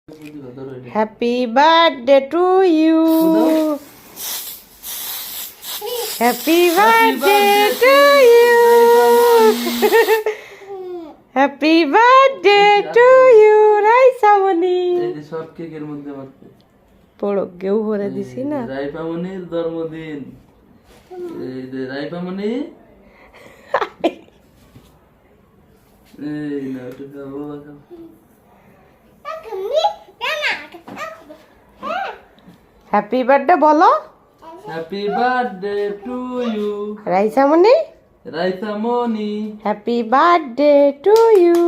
Happy birthday to you, happy birthday to you, happy birthday to you Raisamoni. সব কেকের মধ্যে পড়ো কেউ ভরে দিছি না। রাইপামনির জন্মদিন। এই যে রাইপামনি, এই না একটু খাও বাবা, খাও। হ্যাপি বার্থডে বলো। Happy birthday to you Raisamoni, Raisamoni. Happy birthday to you.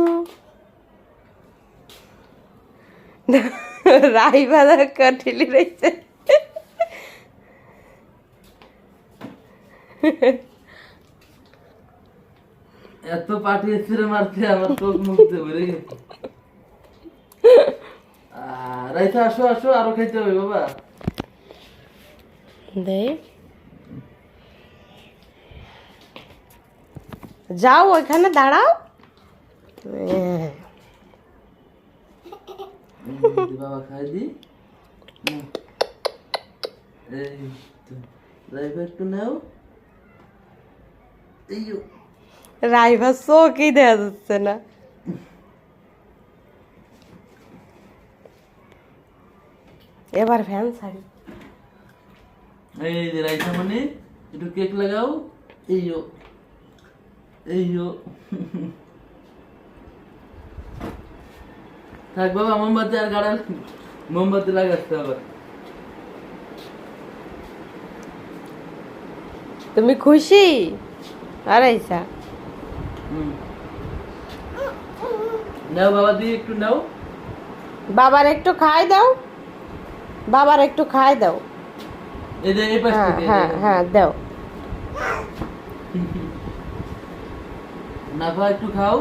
রাই বাদা কাটিলি রয়েছে। এত পাঠিয়েছে রে মারতে, আমার চোখ মুখতে ভরে গেছে। রাইসা আসো আসো, আরো খাইতে হবে বাবা। দে যাও ওইখানে দাঁড়াও। বাবা খাই দি। এই তো রাইবা একটু নাও। এই রাইভা চোখই দেওয়া যাচ্ছে না। এবার ফ্যান ছাড়ি। এই যে রাইসামনি, একটু কেক লাগাও। এইও এইও। থাক বাবা, মোমবাতি আর গাড়া, মোমবাতি লাগাচ্ছে আবার। তুমি খুশি? আরাইসা নাও বাবা, দিয়ে একটু নাও। বাবার একটু খাই দাও, বাবার একটু খাই দাও। এই যে এই পাশ হ্যাঁ থেকে হ্যাঁ হ্যাঁ দাও। না খাও, একটু খাও।